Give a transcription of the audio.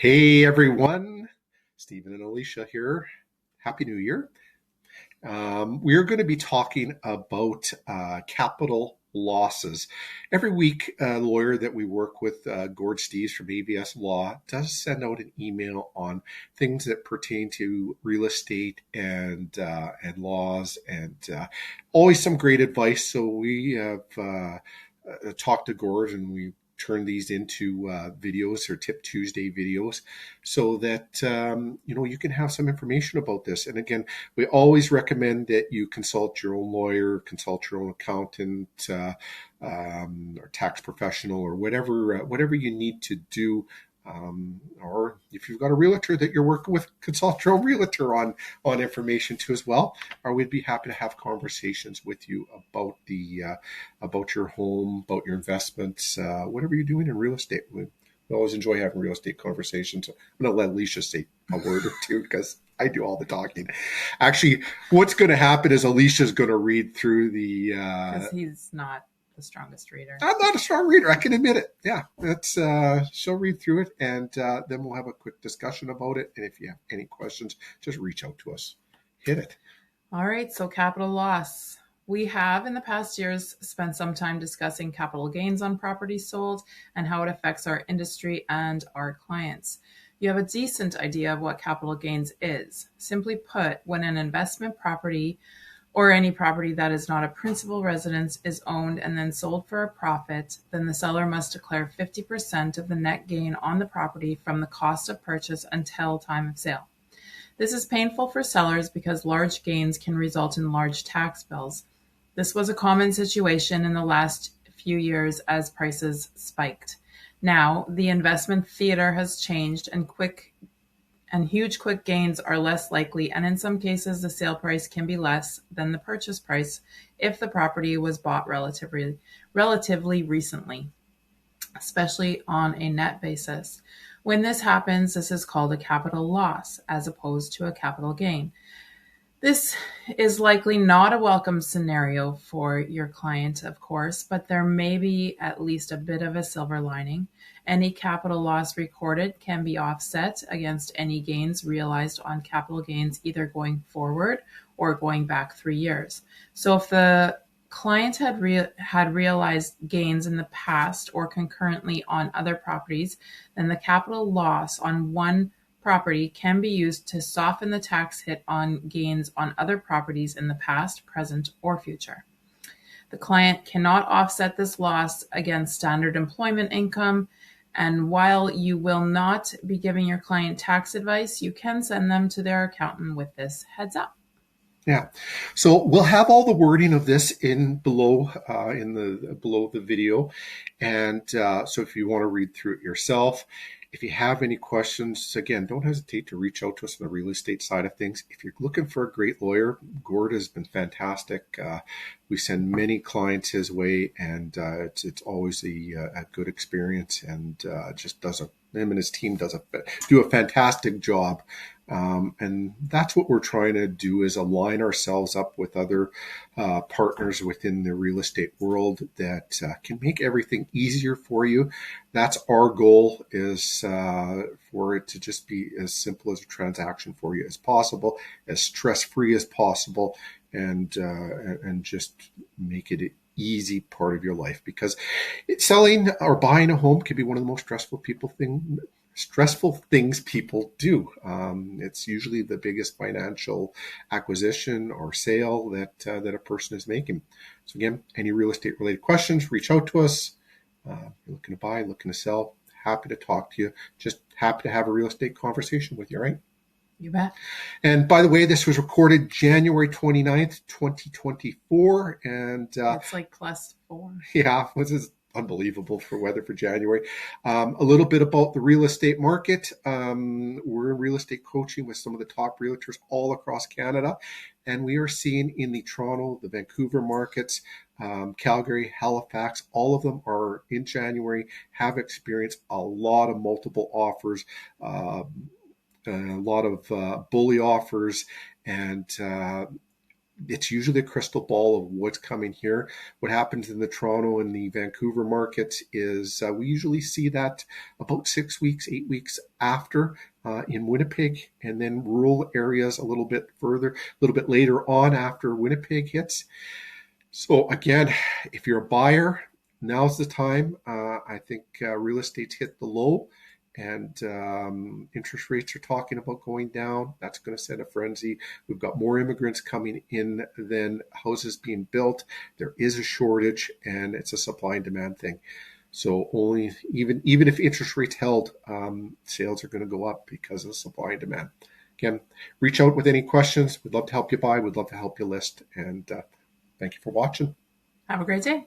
Hey everyone, Stephen and Alicia here. Happy New Year. We're going to be talking about capital losses. Every week, a lawyer that we work with, Gord Steves from ABS Law, does send out an email on things that pertain to real estate and laws, and always some great advice. So we have talked to Gord, and we turn these into videos or Tip Tuesday videos so that you can have some information about this. And again, we always recommend that you consult your own lawyer, consult your own accountant, or tax professional, or whatever you need to do. Or if you've got a realtor that you're working with, consult your own realtor on information too as well. Or we'd be happy to have conversations with you about your home, about your investments, whatever you're doing in real estate. We always enjoy having real estate conversations. So I'm going to let Alicia say a word or two because I do all the talking. Actually, what's going to happen is Alicia's going to read through the... Because he's not the strongest reader. I'm not a strong reader. I can admit it. Yeah, she'll read through it, and then we'll have a quick discussion about it. And if you have any questions, just reach out to us. Hit it. All right. So capital loss. We have in the past years spent some time discussing capital gains on properties sold and how it affects our industry and our clients. You have a decent idea of what capital gains is. Simply put, when an investment property or any property that is not a principal residence is owned and then sold for a profit, then the seller must declare 50% of the net gain on the property from the cost of purchase until time of sale. This is painful for sellers because large gains can result in large tax bills. This was a common situation in the last few years as prices spiked. Now, the investment theater has changed, and huge quick gains are less likely, and in some cases the sale price can be less than the purchase price if the property was bought relatively recently, especially on a net basis. When this happens, this is called a capital loss as opposed to a capital gain. This is likely not a welcome scenario for your client, of course, but there may be at least a bit of a silver lining. Any capital loss recorded can be offset against any gains realized on capital gains either going forward or going back 3 years. So if the client had realized gains in the past or concurrently on other properties, then the capital loss on one property can be used to soften the tax hit on gains on other properties in the past, present, or future. The client cannot offset this loss against standard employment income, and while you will not be giving your client tax advice, you can send them to their accountant with this heads up. Yeah, so we'll have all the wording of this below the video, and so if you want to read through it yourself. If you have any questions, again, don't hesitate to reach out to us on the real estate side of things. If you're looking for a great lawyer, Gord has been fantastic. We send many clients his way, and it's always a good experience, and him and his team do a fantastic job. And that's what we're trying to do, is align ourselves up with other partners within the real estate world that can make everything easier for you. That's our goal, is for it to just be as simple as a transaction for you as possible, as stress-free as possible, and just make it an easy part of your life, because selling or buying a home can be one of the most stressful things people do. It's usually the biggest financial acquisition or sale that a person is making. So again, any real estate related questions, reach out to us. You're looking to buy, looking to sell, happy to talk to you. Just happy to have a real estate conversation with you, right? You bet. And by the way, this was recorded January 29th, 2024. And it's like +4. Yeah, this is unbelievable for weather for January. A little bit about the real estate market. We're in real estate coaching with some of the top realtors all across Canada. And we are seeing in the Toronto, the Vancouver markets, Calgary, Halifax, all of them are in January, have experienced a lot of multiple offers, a lot of bully offers, and it's usually a crystal ball of what's coming here. What happens in the Toronto and the Vancouver markets is we usually see that about 6 weeks, 8 weeks after in Winnipeg, and then rural areas a little bit further, a little bit later on after Winnipeg hits. So again, if you're a buyer, now's the time. I think real estate's hit the low, and interest rates are talking about going down. That's going to set a frenzy. We've got more immigrants coming in than houses being built. There is a shortage, and it's a supply and demand thing. So only even if interest rates held, sales are going to go up because of supply and demand. Again, reach out with any questions. We'd love to help you buy. We'd love to help you list. And thank you for watching. Have a great day.